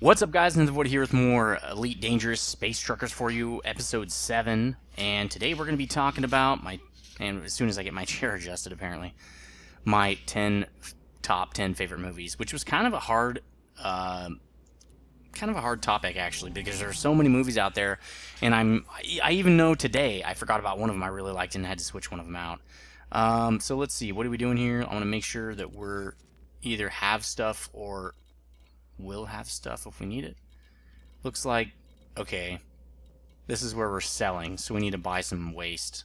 What's up, guys? Nethervvoid here with more Elite Dangerous Space Truckers for you, episode 7. And today we're going to be talking about and as soon as I get my chair adjusted, apparently, my top 10 favorite movies, which was kind of a hard topic, actually, because there are so many movies out there, and I even know today I forgot about one of them I really liked and had to switch one of them out. So let's see, what are we doing here? I want to make sure that we're either have stuff or will have stuff if we need it. Looks like, okay, this is where we're selling, so we need to buy some waste.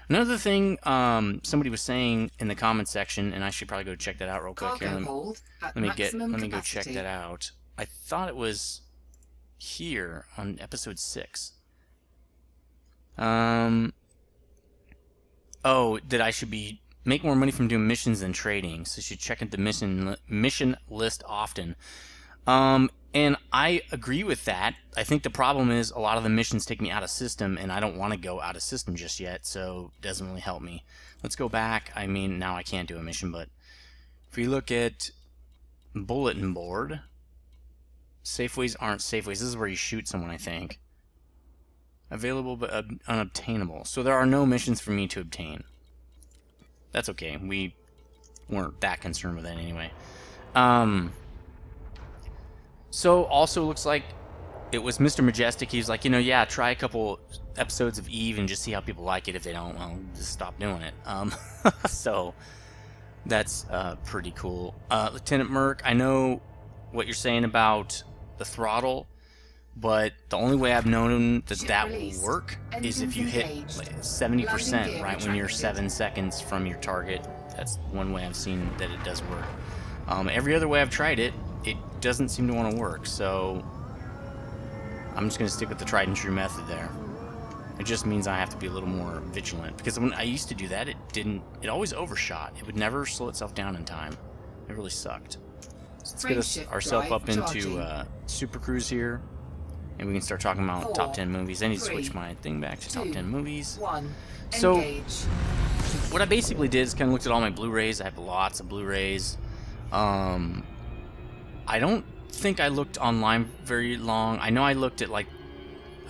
Another thing somebody was saying in the comments section, and I should probably go check that out real quick here. Let me go check that out. I thought it was here on episode 6. Oh, that I should make more money from doing missions than trading, so you should check into the mission list often. And I agree with that. I think the problem is a lot of the missions take me out of system, and I don't want to go out of system just yet, so it doesn't really help me. Let's go back. I mean, now I can't do a mission, but if we look at bulletin board, safeways aren't safeways. This is where you shoot someone, I think. Available but unobtainable. So there are no missions for me to obtain. That's okay. We weren't that concerned with that anyway. So also looks like it was Mr. Majestic. He was like, yeah, try a couple episodes of Eve and just see how people like it. If they don't, well, just stop doing it. So that's pretty cool. Lieutenant Merc, I know what you're saying about the throttle, but the only way I've known that will work is if you hit 70%, right when you're 7 seconds from your target. That's one way I've seen that it does work. Every other way I've tried it, it doesn't seem to want to work, so I'm just going to stick with the tried and true method there. It just means I have to be a little more vigilant, because when I used to do that, it always overshot. It would never slow itself down in time. It really sucked. So let's get ourselves up into Super Cruise here, and we can start talking about top 10 movies. I need to switch my thing back to top 10 movies. So what I basically did is kind of looked at all my Blu-rays. I have lots of Blu-rays. I don't think I looked online very long. I know I looked at like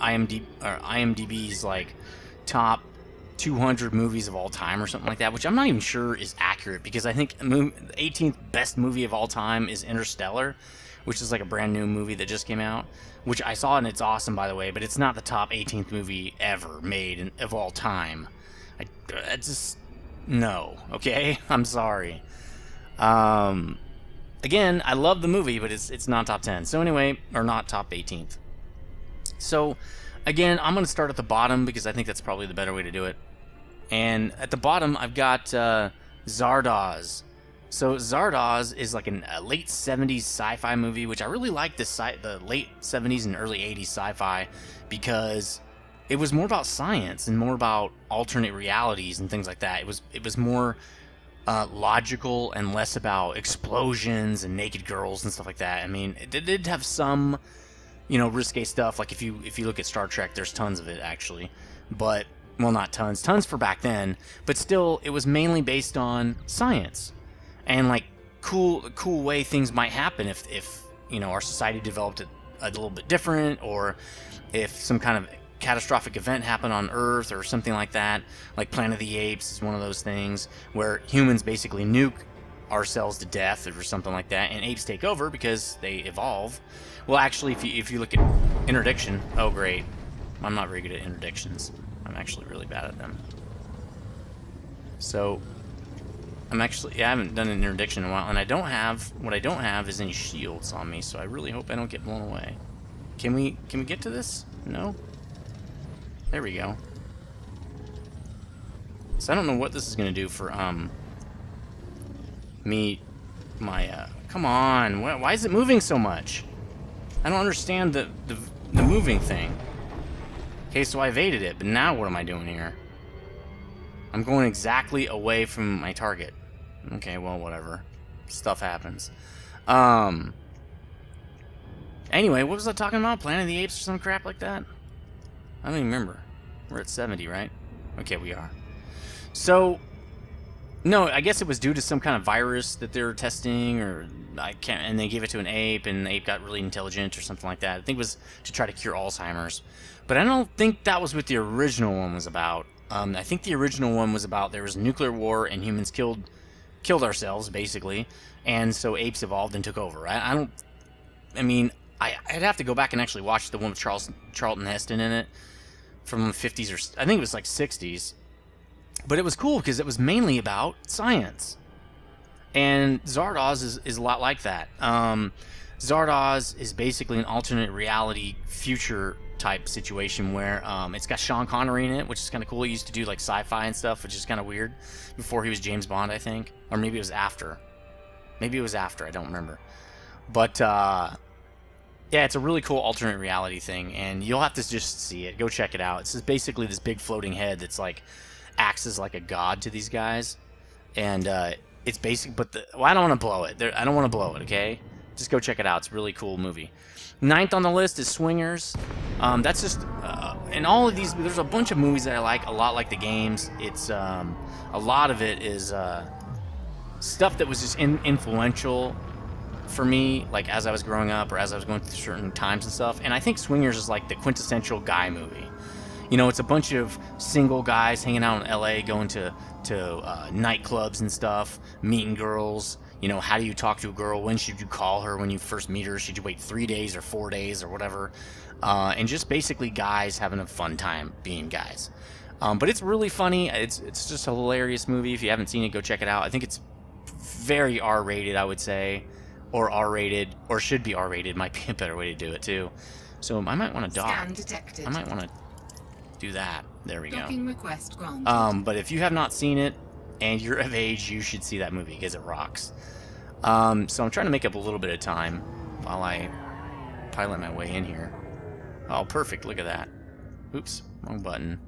IMDb's like top 200 movies of all time or something like that, which I'm not even sure is accurate, because I think the 18th best movie of all time is Interstellar, which is like a brand new movie that just came out, which I saw, and it's awesome, by the way, but it's not the top 18th movie ever made of all time. I just, no, okay? I'm sorry. Again, I love the movie, but it's not top 10. So anyway, or not top 18th. So again, I'm going to start at the bottom because I think that's probably the better way to do it. And at the bottom, I've got Zardoz. So Zardoz is like a late 70s sci-fi movie, which I really like the late 70s and early 80s sci-fi, because it was more about science and more about alternate realities and things like that. It was more logical and less about explosions and naked girls and stuff like that. I mean, it did have some, risque stuff. Like if you look at Star Trek, there's tons of it actually, but well, not tons for back then. But still, it was mainly based on science and like cool way things might happen if our society developed it a little bit different, or if some kind of catastrophic event happened on Earth or something like that. Like Planet of the Apes is one of those things where humans basically nuke ourselves to death or something like that, and apes take over because they evolve. Well, actually, if you look at interdiction, oh great, I'm not very good at interdictions. I'm actually really bad at them. So I haven't done an interdiction in a while, and what I don't have is any shields on me, so I really hope I don't get blown away. Can we get to this? No? There we go. So I don't know what this is going to do for, come on, why is it moving so much? I don't understand the moving thing. Okay, so I evaded it, but now what am I doing here? I'm going exactly away from my target. Okay, well, whatever. Stuff happens. Anyway, what was I talking about? Planet of the Apes or some crap like that? I don't even remember. We're at 70, right? Okay, we are. So, No, I guess it was due to some kind of virus that they were testing, or I can't. And they gave it to an ape, and the ape got really intelligent or something like that. I think it was to try to cure Alzheimer's, but I don't think that was what the original one was about. I think the original one was about there was nuclear war and humans killed ourselves basically, and so apes evolved and took over. I mean, I'd have to go back and actually watch the one with Charlton Heston in it from the 50s, or I think it was like 60s. But it was cool because it was mainly about science. And Zardoz is a lot like that. Zardoz is basically an alternate reality future type situation where it's got Sean Connery in it, which is kind of cool. He used to do like sci-fi and stuff, which is kind of weird, before he was James Bond, I think. Or maybe it was after. Maybe it was after, I don't remember. But yeah, it's a really cool alternate reality thing, and you'll have to just see it. Go check it out. It's just basically this big floating head that's like acts as like a god to these guys, and it's basic. But well, I don't want to blow it. I don't want to blow it. Okay, just go check it out. It's a really cool movie. 9th on the list is Swingers. That's just in all of these. There's a bunch of movies that I like a lot, like the games. It's a lot of it is stuff that was just influential for me, like as I was growing up or as I was going through certain times and stuff. And I think Swingers is like the quintessential guy movie. You know, it's a bunch of single guys hanging out in LA, going to nightclubs and stuff, meeting girls. You know, how do you talk to a girl? When should you call her when you first meet her? Should you wait 3 days or 4 days or whatever? And just basically guys having a fun time being guys. But it's really funny. It's just a hilarious movie. If you haven't seen it, go check it out. I think it's very R-rated, I would say. Or R-rated, or should be R-rated. Might be a better way to do it, too. So I might want to dock. Scan detected. I might want to do that. There we Docking go. Request granted. But if you have not seen it, and you're of age, you should see that movie, because it rocks. So I'm trying to make up a little bit of time while I pilot my way in here. Oh, perfect. Look at that. Oops, wrong button.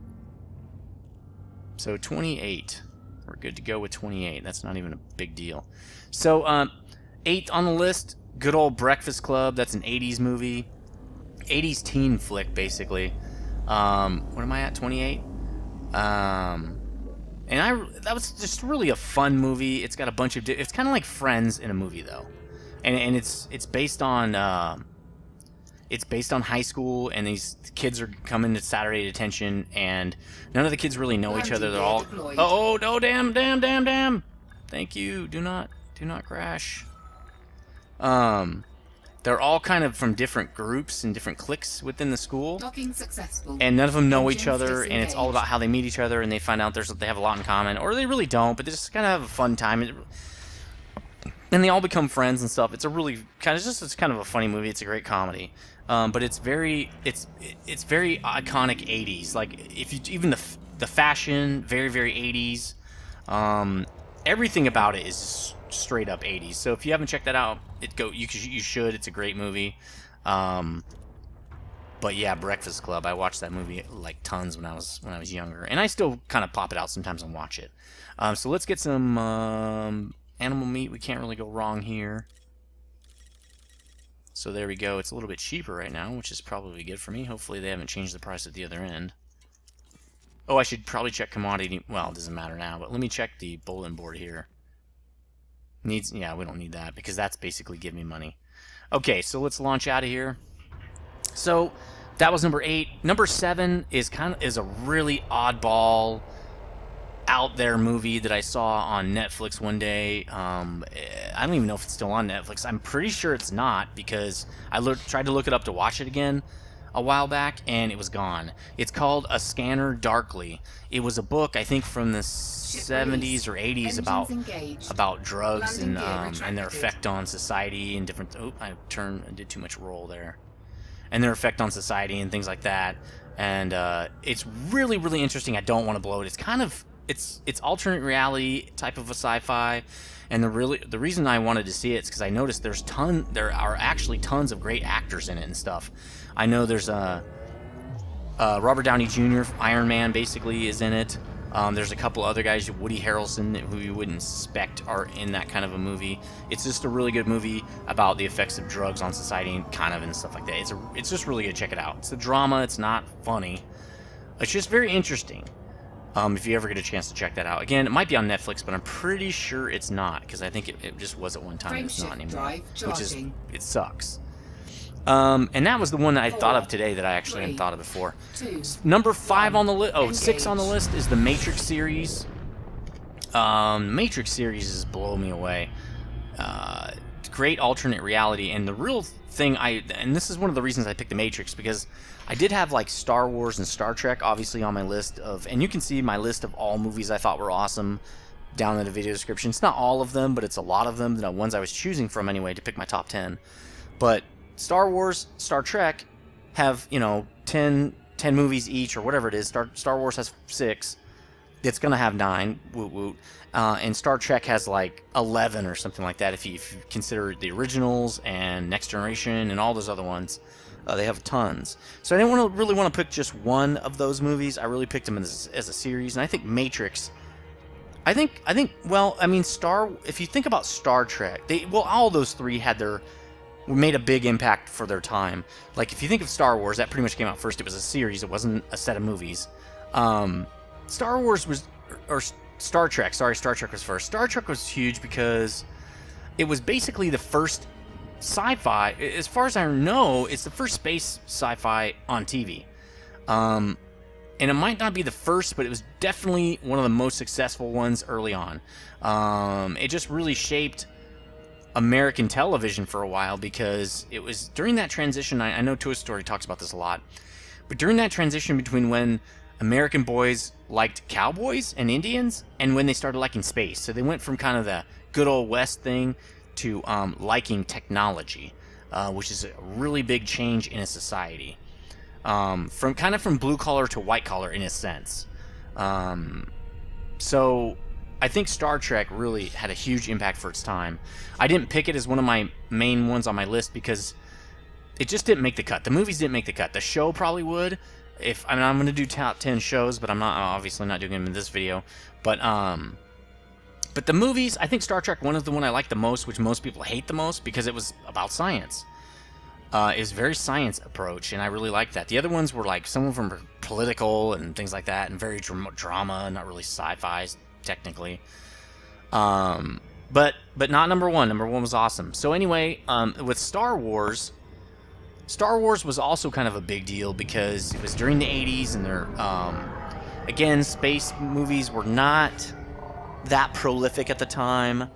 So 28. We're good to go with 28. That's not even a big deal. So, 8th on the list, good old Breakfast Club. That's an 80s movie. 80s teen flick, basically. What am I at? 28? And that was just really a fun movie. It's got a bunch of... It's kind of like Friends in a movie, though. And it's based on... It's based on high school, and these kids are coming to Saturday detention, and none of the kids really know each other. They're all... Oh, no, damn. Thank you. Do not crash. They're all kind of from different groups and different cliques within the school. Docking successful. And none of them know each other, and it's all about how they meet each other, and they find out they have a lot in common, or they really don't, but they just kind of have a fun time. And they all become friends and stuff. It's a really it's kind of a funny movie. It's a great comedy. But it's very iconic 80s. Like if you even the fashion, very 80s. Everything about it is straight up 80s. So if you haven't checked that out, you should. It's a great movie. But yeah, Breakfast Club. I watched that movie like tons when I was younger, and I still kind of pop it out sometimes and watch it. So let's get some animal meat. We can't really go wrong here. So there we go. It's a little bit cheaper right now, which is probably good for me. Hopefully they haven't changed the price at the other end. Oh, I should probably check commodity. Well, it doesn't matter now, but let me check the bulletin board here. Yeah, we don't need that because that's basically give me money. Okay, so let's launch out of here. So that was number 8. Number 7 is a really oddball, out there movie that I saw on Netflix one day. I don't even know if it's still on Netflix. I'm pretty sure it's not because I tried to look it up to watch it again a while back, and it was gone. It's called A Scanner Darkly. It was a book, I think, from the 70s or 80s about drugs and their effect on society and different... Oh, I did too much roll there. And their effect on society and things like that. And it's really, really interesting. I don't want to blow it. It's kind of... It's alternate reality type of a sci-fi. And the reason I wanted to see it is because I noticed there are actually tons of great actors in it and stuff. I know there's Robert Downey Jr., Iron Man, basically, is in it. There's a couple other guys, Woody Harrelson, who you wouldn't expect are in that kind of a movie. It's just a really good movie about the effects of drugs on society and stuff like that. It's just really good. Check it out. It's a drama. It's not funny. It's just very interesting. If you ever get a chance to check that out. Again, it might be on Netflix, but I'm pretty sure it's not, because I think it just was at one time. It's not anymore, which is, it sucks. And that was the one that I thought of today that I actually hadn't thought of before. Number 5 on the list, 6 on the list is the Matrix series. Matrix series is blowing me away. Great alternate reality, and the real thing and this is one of the reasons I picked the Matrix, because I did have like Star Wars and Star Trek obviously on my list of, and you can see my list of all movies I thought were awesome down in the video description. It's not all of them, but it's a lot of them, the ones I was choosing from anyway to pick my top 10. But Star Wars, Star Trek have, you know, 10 movies each or whatever it is. Star Wars has 6. It's gonna have 9, woot woot, and Star Trek has like 11 or something like that if you consider the originals and Next Generation and all those other ones. They have tons. So I didn't really want to pick just one of those movies. I really picked them as a series, and I think Matrix. Well, I mean, if you think about Star Trek, all those 3 made a big impact for their time. Like if you think of Star Wars, that pretty much came out first. It was a series. It wasn't a set of movies. Star Wars was, or Star Trek, sorry, Star Trek was first. Star Trek was huge because it was basically the first sci-fi, as far as I know, it's the first space sci-fi on TV. And it might not be the first, but it was definitely one of the most successful ones early on. It just really shaped American television for a while, because it was during that transition, I know Toy Story talks about this a lot, but during that transition between when American boys liked cowboys and Indians and when they started liking space. So they went from kind of the good old West thing to liking technology, which is a really big change in a society. From blue collar to white collar in a sense. So I think Star Trek really had a huge impact for its time. I didn't pick it as one of my main ones on my list because it just didn't make the cut. The movies didn't make the cut. The show probably would. I'm going to do top 10 shows, but I'm obviously not doing them in this video. But the movies, I think Star Trek 1 is the one I like the most, which most people hate the most because it was about science. It was a very science approach, and I really liked that. The other ones were like, some of them were political and things like that, and very drama, not really sci-fi technically. But not number 1. Number 1 was awesome. So anyway, with Star Wars was also kind of a big deal because it was during the 80s, and again, space movies were not that prolific at the time.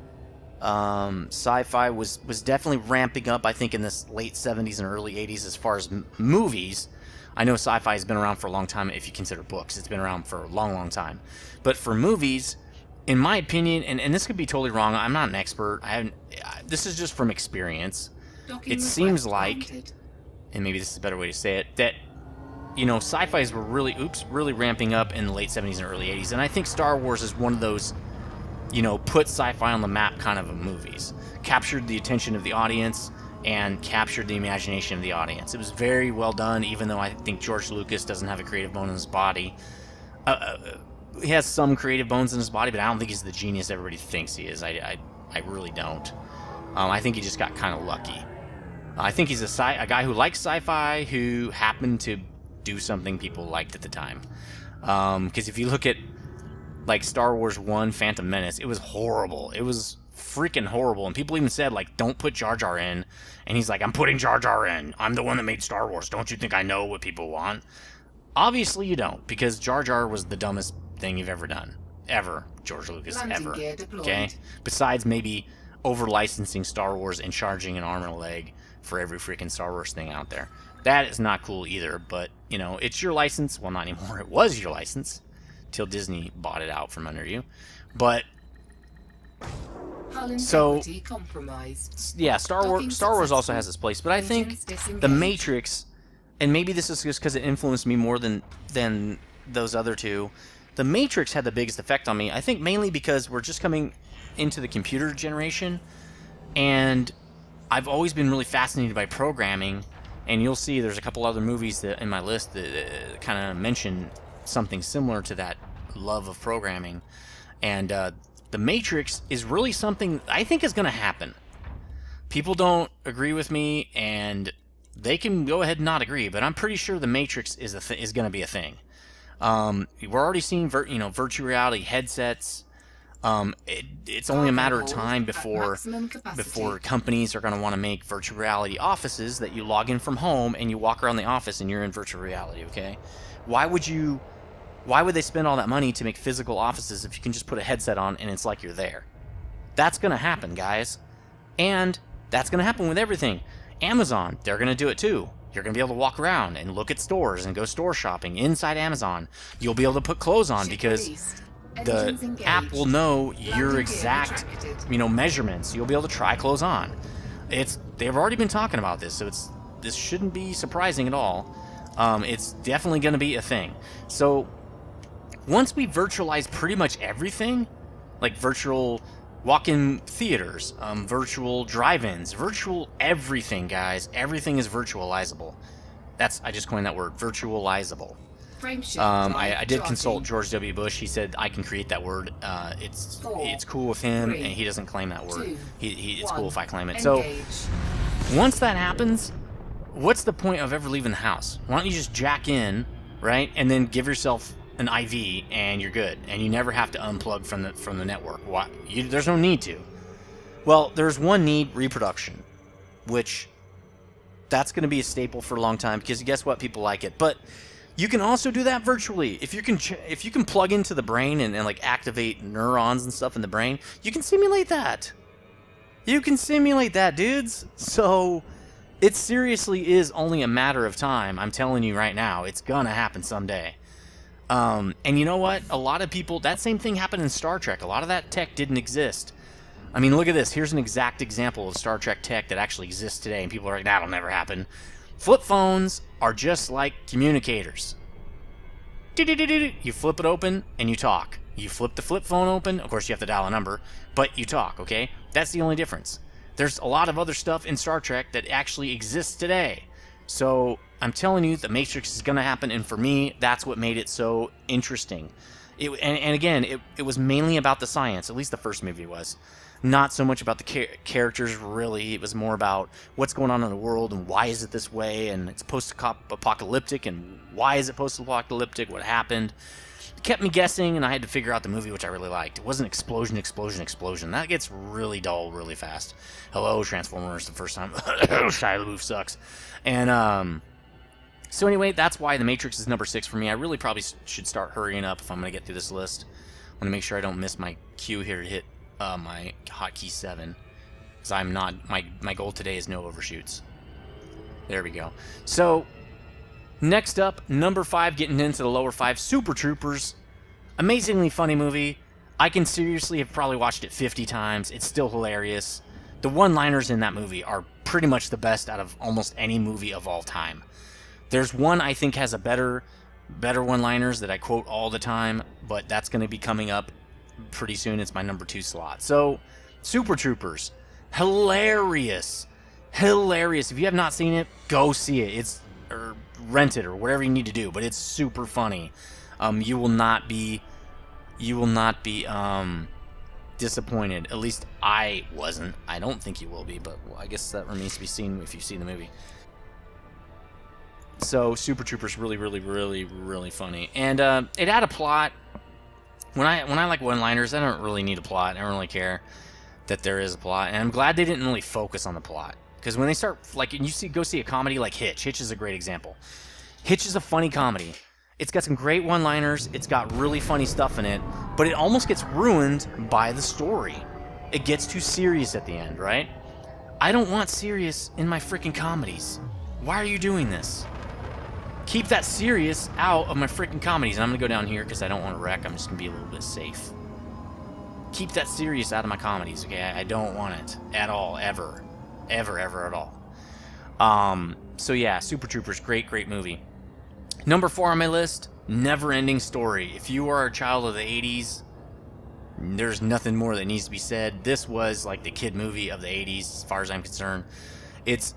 Sci-fi was definitely ramping up, I think, in the late 70s and early 80s as far as movies. I know sci-fi has been around for a long time if you consider books. It's been around for a long, long time. But for movies, in my opinion, and this could be totally wrong, I'm not an expert. This is just from experience. It seems like, and maybe this is a better way to say it, that, you know, sci-fis were really ramping up in the late 70s and early 80s. And I think Star Wars is one of those, you know, put sci-fi on the map kind of movies. Captured the attention of the audience and captured the imagination of the audience. It was very well done, even though I think George Lucas doesn't have a creative bone in his body. He has some creative bones in his body, but I don't think he's the genius everybody thinks he is. I really don't. I think he just got kind of lucky. I think he's a guy who likes sci-fi, who happened to do something people liked at the time. Because if you look at, like, Star Wars 1, Phantom Menace, it was horrible. It was freaking horrible. And people even said, like, don't put Jar Jar in. And he's like, I'm putting Jar Jar in. I'm the one that made Star Wars. Don't you think I know what people want? Obviously you don't, because Jar Jar was the dumbest thing you've ever done. Ever. George Lucas, ever. Okay? Besides maybe over-licensing Star Wars and charging an arm and a leg for every freaking Star Wars thing out there. That is not cool either, but, you know, it's your license. Well, not anymore. It was your license till Disney bought it out from under you. But so yeah, Star Wars also has its place, but I think The Matrix, and maybe this is just because it influenced me more than those other two, The Matrix had the biggest effect on me. I think mainly because we're just coming into the computer generation, and I've always been really fascinated by programming, and you'll see there's a couple other movies that in my list that kind of mention something similar to that love of programming. And The Matrix is really something I think is going to happen. People don't agree with me, and they can go ahead and not agree, but I'm pretty sure The Matrix is going to be a thing. We're already seeing virtual reality headsets. It's only a matter of time before companies are going to want to make virtual reality offices that you log in from home and you walk around the office and you're in virtual reality. Okay, why would they spend all that money to make physical offices if you can just put a headset on and it's like you're there? That's going to happen, guys. And that's going to happen with everything. Amazon, they're going to do it too. You're going to be able to walk around and look at stores and go store shopping inside Amazon. You'll be able to put clothes on because the app will know your exact, measurements. You'll be able to try clothes on. They've already been talking about this, so this shouldn't be surprising at all. It's definitely going to be a thing. So once we virtualize pretty much everything, like virtual walk-in theaters, virtual drive-ins, virtual everything, guys. Everything is virtualizable. I just coined that word, virtualizable. I did consult George W. Bush. He said I can create that word. It's cool with him, and he doesn't claim that word. It's cool if I claim it. So once that happens, what's the point of ever leaving the house? Why don't you just jack in, right, and then give yourself an IV and you're good, and you never have to unplug from the network. Why? There's no need to. Well, there's one need: reproduction, which that's going to be a staple for a long time because guess what? People like it, but you can also do that virtually. If you can plug into the brain and like activate neurons and stuff in the brain, you can simulate that. You can simulate that, dudes. So it seriously is only a matter of time. I'm telling you right now, it's gonna happen someday. And you know what? A lot of people, that same thing happened in Star Trek. A lot of that tech didn't exist. I mean, look at this. Here's an exact example of Star Trek tech that actually exists today, and people are like, that'll never happen. Flip phones are just like communicators. You flip it open, and you talk. You flip the flip phone open, of course you have to dial a number, but you talk, okay? That's the only difference. There's a lot of other stuff in Star Trek that actually exists today. So I'm telling you, the Matrix is going to happen, and for me, that's what made it so interesting. And again, it was mainly about the science, at least the first movie was. Not so much about the characters, really. It was more about what's going on in the world, and why is it this way, and it's post-apocalyptic, and why is it post-apocalyptic, what happened. It kept me guessing, and I had to figure out the movie, which I really liked. It wasn't explosion, explosion, explosion. That gets really dull really fast. Hello, Transformers, the first time. Shia LaBeouf sucks. And, so anyway, that's why The Matrix is number 6 for me. I really probably should start hurrying up if I'm going to get through this list. I want to make sure I don't miss my cue here to hit my hotkey 7. Because I'm not, my goal today is no overshoots. There we go. So, next up, number 5, getting into the lower 5, Super Troopers. Amazingly funny movie. I can seriously have probably watched it 50 times. It's still hilarious. The one-liners in that movie are pretty much the best out of almost any movie of all time. There's one I think has a better one-liners that I quote all the time, but that's going to be coming up pretty soon. It's my number 2 slot. So, Super Troopers. Hilarious. Hilarious. If you have not seen it, go see it. Or rent it or whatever you need to do, but it's super funny. You will not be disappointed. At least I wasn't. I don't think you will be, but I guess that remains to be seen if you've seen the movie. So, Super Troopers, really, really, really, really funny. And it had a plot. When I like one-liners, I don't really need a plot. I don't really care that there is a plot. And I'm glad they didn't really focus on the plot. Because when they start, like, and go see a comedy like Hitch. Hitch is a great example. Hitch is a funny comedy. It's got some great one-liners. It's got really funny stuff in it. But it almost gets ruined by the story. It gets too serious at the end, right? I don't want serious in my freaking comedies. Why are you doing this? Keep that serious out of my freaking comedies. And I'm going to go down here because I don't want to wreck. I'm just going to be a little bit safe. Keep that serious out of my comedies, okay? I don't want it at all, ever. Ever at all. So yeah, Super Troopers, great movie. Number 4 on my list, Neverending Story. If you are a child of the 80s, there's nothing more that needs to be said. This was like the kid movie of the 80s, as far as I'm concerned. It's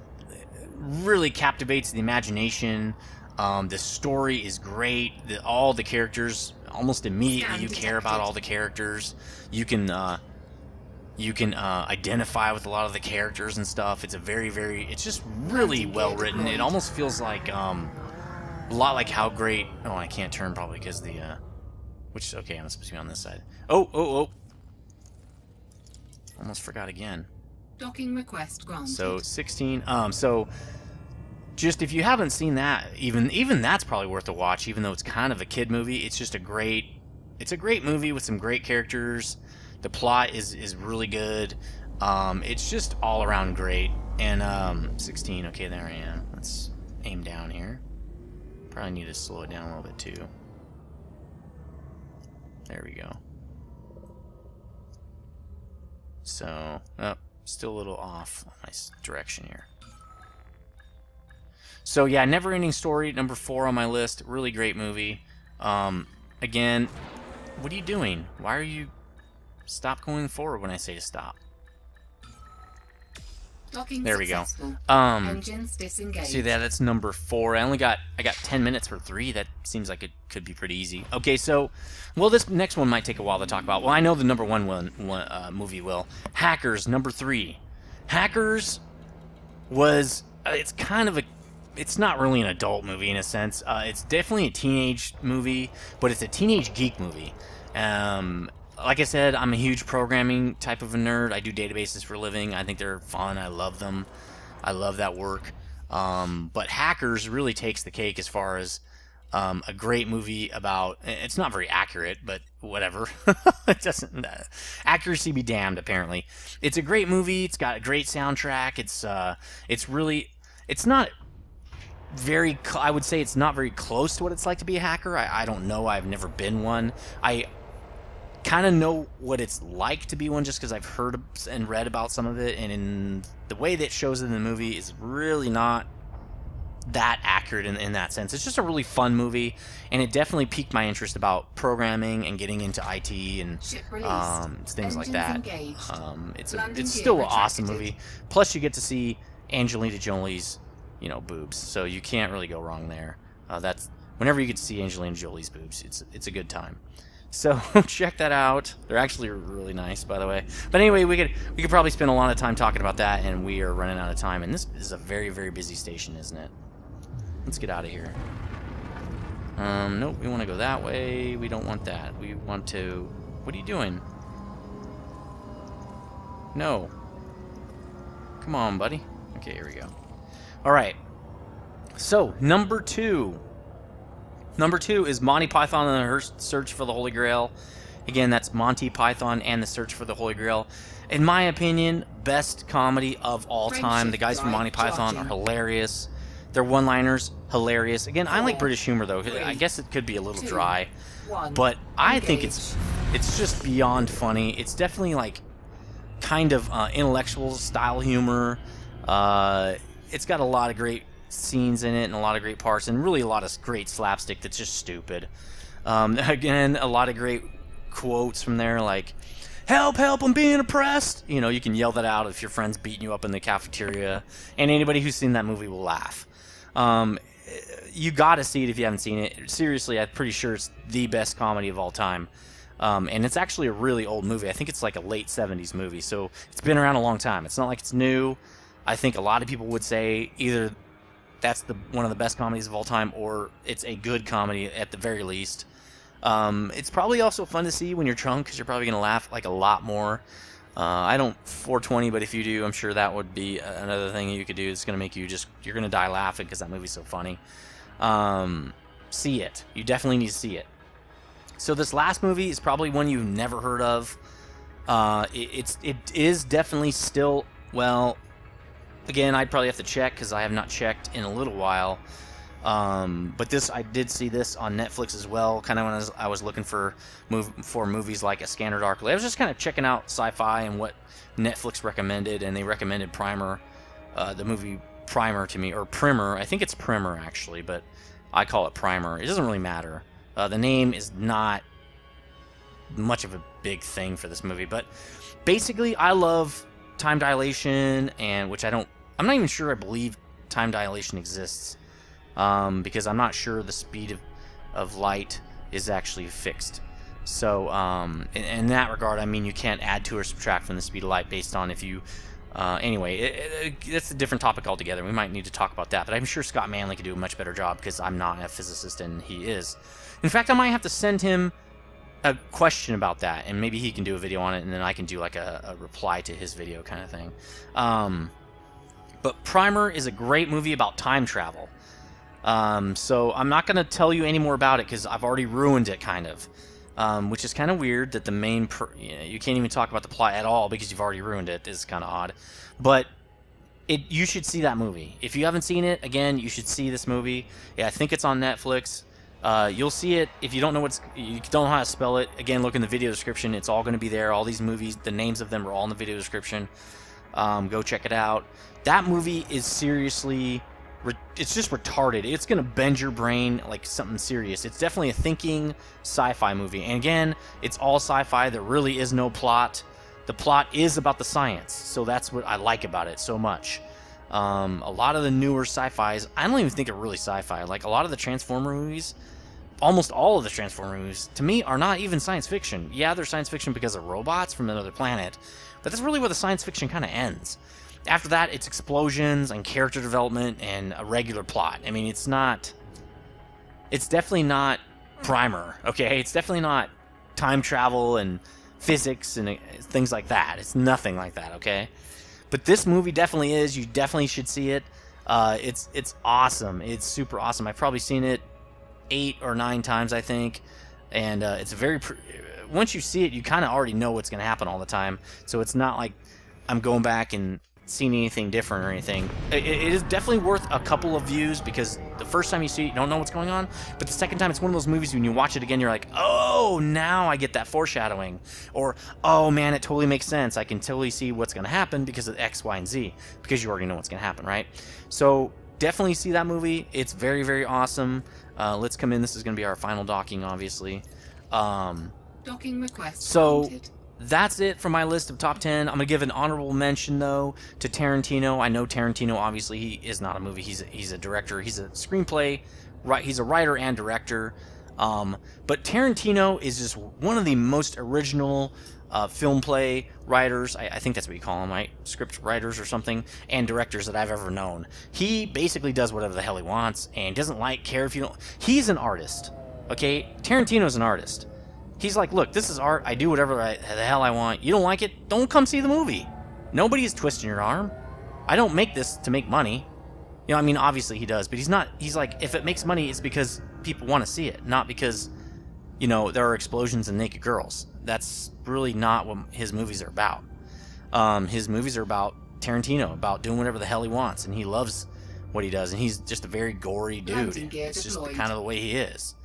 really captivates the imagination. The story is great. All the characters, almost immediately you care about all the characters. You can identify with a lot of the characters and stuff. It's a it's just really well written. It almost feels like A lot like how great... Oh, I can't turn probably because the... Which, okay, I'm supposed to be on this side. Oh! Almost forgot again. Docking request granted. So, 16. So, just if you haven't seen that, even that's probably worth a watch, even though it's kind of a kid movie. It's just a great... It's a great movie with some great characters. The plot is really good. It's just all around great. And, 16. Okay, there I am. Let's aim down here. Probably need to slow it down a little bit, too. There we go. So, oh, still a little off on my direction here. So yeah, Neverending Story, number 4 on my list. Really great movie. Again, what are you doing? Why are you... Stop going forward when I say to stop. Docking there we go. Engines disengaged. See that? That's number 4. I got 10 minutes for 3. That seems like it could be pretty easy. Okay, so, well, this next one might take a while to talk about. Well, I know the number 1 movie will. Hackers, number 3. Hackers was it's kind of a... It's not really an adult movie in a sense. It's definitely a teenage movie, but it's a teenage geek movie. Like I said, I'm a huge programming type of a nerd. I do databases for a living. I think they're fun. I love them. I love that work. But Hackers really takes the cake as far as a great movie about... It's not very accurate, but whatever. It doesn't... accuracy be damned, apparently. It's a great movie. It's got a great soundtrack. It's really... It's not... very... I would say it's not very close to what it's like to be a hacker. I don't know. I've never been one. I kind of know what it's like to be one just because I've heard and read about some of it, and in the way that it shows it in the movie is really not that accurate in that sense. It's just a really fun movie, and it definitely piqued my interest about programming and getting into IT and things like that. It's still an awesome movie. Plus, you get to see Angelina Jolie's boobs, so you can't really go wrong there. That's whenever you get to see Angelina Jolie's boobs, it's a good time. So check that out. They're actually really nice, by the way. But anyway, we could probably spend a lot of time talking about that, and we are running out of time. And this is a very, very busy station, isn't it? Let's get out of here. Nope, we want to go that way. We don't want that. We want to... What are you doing? No. Come on, buddy. Okay, here we go. All right. So, number 2. Number 2 is Monty Python and the Search for the Holy Grail. Again, that's Monty Python and the Search for the Holy Grail. In my opinion, best comedy of all time. The guys from Monty Python are hilarious. Their one-liners, hilarious. Again, I like British humor, though. I guess it could be a little dry. But I think it's just beyond funny. It's definitely, like, kind of intellectual style humor. It's got a lot of great scenes in it and a lot of great parts and really a lot of great slapstick that's just stupid. Again, a lot of great quotes from there, like, help, help, I'm being oppressed. You can yell that out if your friend's beating you up in the cafeteria, and anybody who's seen that movie will laugh. You gotta see it if you haven't seen it. Seriously, I'm pretty sure it's the best comedy of all time. And it's actually a really old movie. I think it's like a late 70s movie, so it's been around a long time. It's not like it's new. I think a lot of people would say either that's one of the best comedies of all time, or it's a good comedy at the very least. It's probably also fun to see when you're drunk, because you're probably going to laugh like a lot more. I don't 420, but if you do, I'm sure that would be another thing you could do. It's going to make you you're going to die laughing because that movie's so funny. See it. You definitely need to see it. So this last movie is probably one you've never heard of. It is definitely still, well... Again, I'd probably have to check because I have not checked in a little while. But I did see this on Netflix as well. Kind of when I was looking for movies like A Scanner Darkly. I was just kind of checking out sci-fi and what Netflix recommended, and they recommended Primer, the movie Primer to me, or Primer. I think it's Primer actually, but I call it Primer. It doesn't really matter. The name is not much of a big thing for this movie, but basically, I love time dilation, and I'm not even sure I believe time dilation exists, because I'm not sure the speed of light is actually fixed. So in that regard, I mean, you can't add to or subtract from the speed of light based on if you Anyway, that's a different topic altogether. We might need to talk about that, but I'm sure Scott Manley could do a much better job because I'm not a physicist and he is. In fact, I might have to send him a question about that, and maybe he can do a video on it, and then I can do like a reply to his video kind of thing. But Primer is a great movie about time travel. So I'm not going to tell you any more about it because I've already ruined it, kind of. Which is kind of weird that the main... you can't even talk about the plot at all because you've already ruined it. It's kind of odd. But you should see that movie. If you haven't seen it, again, you should see this movie. Yeah, I think it's on Netflix. You'll see it. If you don't know you don't know how to spell it, again, look in the video description. It's all going to be there. All these movies, the names of them are all in the video description. Go check it out. That movie is seriously... it's just retarded. It's going to bend your brain like something serious. It's definitely a thinking sci-fi movie. And again, it's all sci-fi. There really is no plot. The plot is about the science. So that's what I like about it so much. A lot of the newer sci-fis, I don't even think they're really sci-fi. Like a lot of the Transformer movies, almost all of the Transformer movies, to me, are not even science fiction. Yeah, they're science fiction because of robots from another planet. But that's really where the science fiction kind of ends. After that, it's explosions and character development and a regular plot. I mean, it's definitely not Primer, okay? It's definitely not time travel and physics and things like that. It's nothing like that, okay? But this movie definitely is. You definitely should see it. It's awesome. It's super awesome. I've probably seen it 8 or 9 times, I think. And it's very... once you see it, you kind of already know what's going to happen all the time. So it's not like I'm going back and seen anything different or anything. It is definitely worth a couple of views because the first time you see it, you don't know what's going on. But the second time, it's one of those movies when you watch it again, you're like, oh, now I get that foreshadowing. Or, oh, man, it totally makes sense. I can totally see what's going to happen because of X, Y, and Z. Because you already know what's going to happen, right? So definitely see that movie. It's very, very awesome. Let's come in. This is going to be our final docking, obviously. Docking request so granted. That's it for my list of top 10. I'm going to give an honorable mention, though, to Tarantino. I know Tarantino, obviously, he is not a movie. He's a director. He's a screenplay. He's a writer and director. But Tarantino is just one of the most original film play writers. I think that's what you call them, right? Script writers or something. And directors that I've ever known. He basically does whatever the hell he wants and doesn't care if you don't... He's an artist, okay? Tarantino's an artist. He's like, look, this is art. I do whatever the hell I want. You don't like it? Don't come see the movie. Nobody is twisting your arm. I don't make this to make money. You know, I mean, obviously he does, but he's not. He's like, if it makes money, it's because people want to see it, not because, you know, there are explosions and naked girls. That's really not what his movies are about. His movies are about Tarantino, about doing whatever the hell he wants, and he loves what he does, and he's just a very gory dude. It's just kind of the way he is.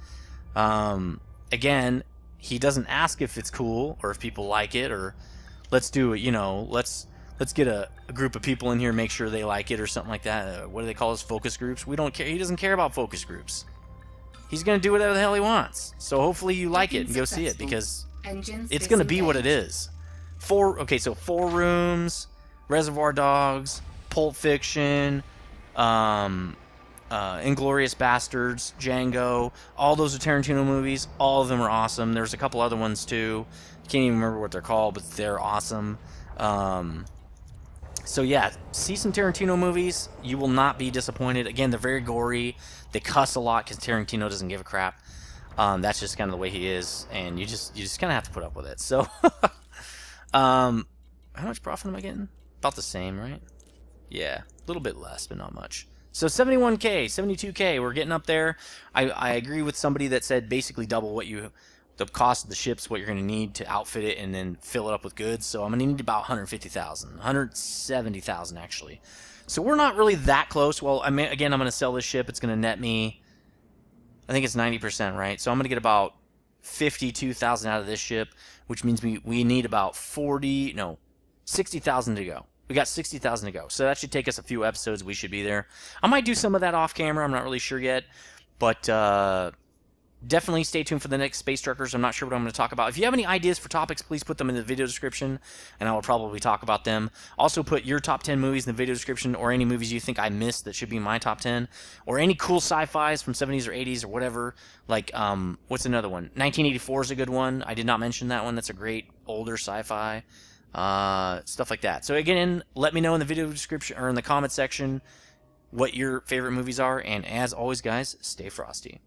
Again, he doesn't ask if it's cool or if people like it or let's do it, you know, let's get a group of people in here and make sure they like it or something like that. What do they call those focus groups? We don't care. He doesn't care about focus groups. He's going to do whatever the hell he wants. So hopefully you like it and go see it because it's going to be what it is. So 4 Rooms, Reservoir Dogs, Pulp Fiction, Inglourious Bastards, Django, all those are Tarantino movies. All of them are awesome. There's a couple other ones too. Can't even remember what they're called, but they're awesome. So yeah, see some Tarantino movies. You will not be disappointed. Again, they're very gory. They cuss a lot because Tarantino doesn't give a crap. That's just kind of the way he is, and you just kind of have to put up with it. So, how much profit am I getting? About the same, right? Yeah, a little bit less, but not much. So 71K, 72K, we're getting up there. I agree with somebody that said basically double the cost of the ships, what you're going to need to outfit it and then fill it up with goods. So I'm going to need about 150,000, 170,000 actually. So we're not really that close. Well, again, I'm going to sell this ship. It's going to net me, I think it's 90%, right? So I'm going to get about 52,000 out of this ship, which means we need about 60,000 to go. We got 60,000 to go, so that should take us a few episodes. We should be there. I might do some of that off camera. I'm not really sure yet, but definitely stay tuned for the next Space Truckers. I'm not sure what I'm going to talk about. If you have any ideas for topics, please put them in the video description, and I will probably talk about them. Also, put your top 10 movies in the video description, or any movies you think I missed that should be my top 10, or any cool sci-fis from 70s or 80s or whatever. Like, what's another one? 1984 is a good one. I did not mention that one. That's a great older sci-fi. stuff like that. So again, let me know in the video description or in the comment section what your favorite movies are, and as always, guys, stay frosty.